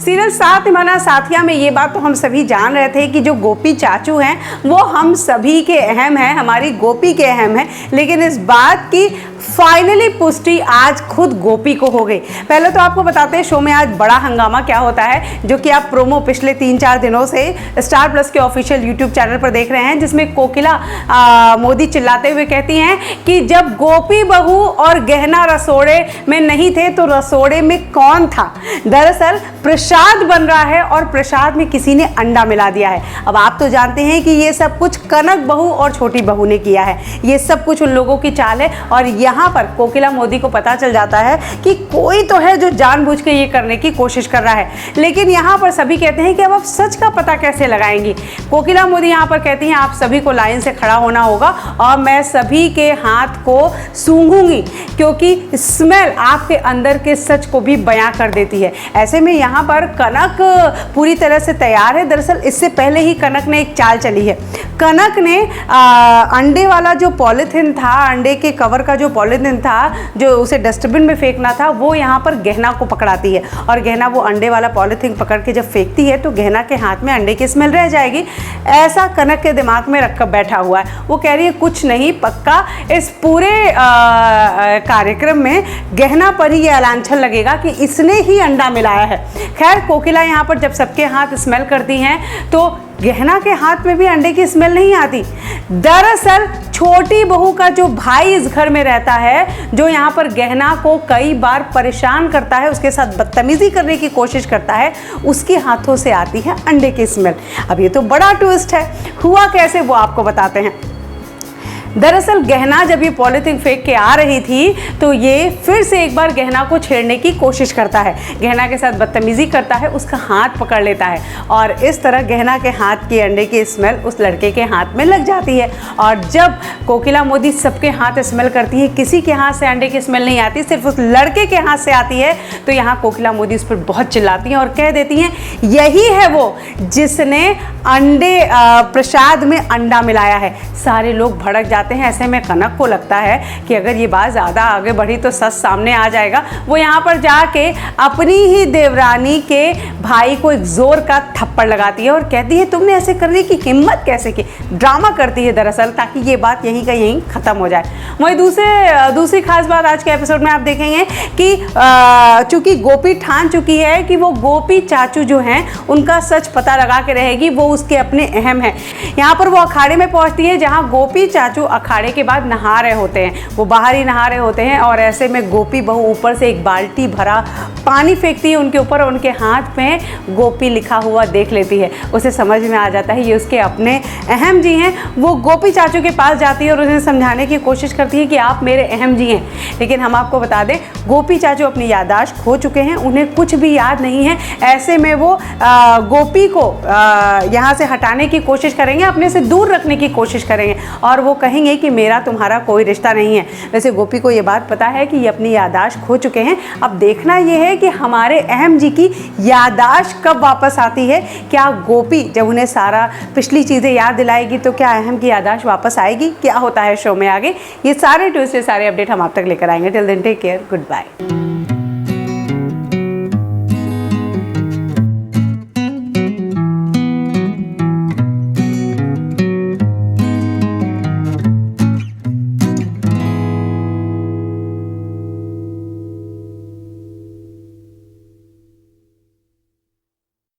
Serial साथ निभाना साथिया में ये बात तो हम सभी जान रहे थे कि जो गोपी चाचू हैं वो हम सभी के अहम हैं, हमारी गोपी के अहम हैं, लेकिन इस बात की फाइनली पुष्टि आज खुद गोपी को हो गई। पहले तो आपको बताते हैं शो में आज बड़ा हंगामा क्या होता है, जो कि आप प्रोमो पिछले 3-4 दिनों से स्टार प्लस के ऑफिशियल यूट्यूब चैनल पर देख रहे हैं, जिसमें कोकिला मोदी चिल्लाते हुए कहती हैं कि जब गोपी बहू और गहना रसोड़े में नहीं थे तो रसोड़े में कौन था। दरअसल प्रसाद बन रहा है और प्रसाद में किसी ने अंडा मिला दिया है। अब आप तो जानते हैं कि ये सब कुछ कनक बहू और छोटी बहू ने किया है, ये सब कुछ उन लोगों की चाल है। और यहाँ पर कोकिला मोदी को पता चल जाता है कि कोई तो है जो जानबूझ के ये करने की कोशिश कर रहा है, लेकिन यहाँ पर सभी कहते हैं कि अब आप सच का पता कैसे लगाएंगी। कोकिला मोदी यहाँ पर कहती हैं आप सभी को लाइन से खड़ा होना होगा और मैं सभी के हाथ को सूंघूंगी, क्योंकि स्मेल आपके अंदर के सच को भी बयां कर देती है। ऐसे में यहाँ पर कनक पूरी तरह से तैयार है। दरअसल इससे पहले ही कनक ने एक चाल चली है। कनक ने अंडे वाला जो पॉलीथिन था, अंडे के कवर का जो पॉलीथिन था जो उसे डस्टबिन में फेंकना था, वो यहाँ पर गहना को पकड़ाती है और गहना वो अंडे वाला पॉलीथिन पकड़ के जब फेंकती है तो गहना के हाथ में अंडे की स्मेल रह जाएगी। ऐसा कनक के दिमाग में रख कर बैठा हुआ है। वो कह रही है कुछ नहीं, पक्का इस पूरे कार्यक्रम में गहना पर ही ये अलांछन लगेगा कि इसने ही अंडा मिलाया है। खैर कोकिला यहाँ पर जब सबके हाथ स्मेल करती हैं तो गहना के हाथ में भी अंडे की स्मेल नहीं आती। दरअसल छोटी बहू का जो भाई इस घर में रहता है, जो यहाँ पर गहना को कई बार परेशान करता है, उसके साथ बदतमीजी करने की कोशिश करता है, उसके हाथों से आती है अंडे की स्मेल। अब ये तो बड़ा ट्विस्ट है, हुआ कैसे वो आपको बताते हैं। दरअसल गहना जब ये पॉलीथिन फेंक के आ रही थी तो ये फिर से एक बार गहना को छेड़ने की कोशिश करता है, गहना के साथ बदतमीजी करता है, उसका हाथ पकड़ लेता है और इस तरह गहना के हाथ की अंडे की स्मेल उस लड़के के हाथ में लग जाती है। और जब कोकिला मोदी सबके हाथ स्मेल करती है, किसी के हाथ से अंडे की स्मेल नहीं आती, सिर्फ उस लड़के के हाथ से आती है, तो यहाँ कोकिला मोदी उस पर बहुत चिल्लाती हैं और कह देती हैं यही है वो जिसने अंडे प्रसाद में अंडा मिलाया है। सारे लोग भड़क जाते हैं। ऐसे में कनक को लगता है कि अगर ये बात ज़्यादा आगे बढ़ी तो सच सामने आ जाएगा। वो यहाँ पर जाके अपनी ही देवरानी के भाई को एक जोर का थप्पड़ लगाती है और कहती है तुमने ऐसे करने की हिम्मत कैसे की। ड्रामा करती है दरअसल ताकि ये बात यहीं का यहीं ख़त्म हो जाए। वहीं दूसरी खास बात आज के एपिसोड में आप देखेंगे कि चूँकि गोपी ठान चुकी है कि वो गोपी चाचू जो हैं उनका सच पता लगा के रहेगी, वो उसके अपने अहम है। यहाँ पर वो अखाड़े में पहुँचती है जहाँ गोपी चाचू अखाड़े के बाद नहा रहे होते हैं, वो बाहर ही नहा रहे होते हैं और ऐसे में गोपी बहू ऊपर से एक बाल्टी भरा पानी फेंकती है उनके ऊपर और उनके हाथ में गोपी लिखा हुआ देख लेती है। उसे समझ में आ जाता है ये उसके अपने अहम जी हैं। वो गोपी चाचू के पास जाती है और उन्हें समझाने की कोशिश करती है कि आप मेरे अहम जी हैं, लेकिन हम आपको बता दें गोपी चाचू अपनी याददाश्त खो चुके हैं, उन्हें कुछ भी याद नहीं है। ऐसे में वो गोपी को यहाँ से हटाने की कोशिश करेंगे, अपने से दूर रखने की कोशिश करेंगे और वो कहेंगे कि मेरा तुम्हारा कोई रिश्ता नहीं है। वैसे गोपी को ये बात पता है कि ये अपनी याददाश्त खो चुके हैं। अब देखना ये है कि हमारे अहम जी की याददाश्त कब वापस आती है। क्या गोपी जब उन्हें सारा पिछली चीज़ें याद दिलाएगी तो क्या अहम की याददाश्त वापस आएगी, क्या होता है शो में आगे, ये सारे ट्विस्ट सारे अपडेट हम आप तक लेकर आएंगे। Till then take care, good bye.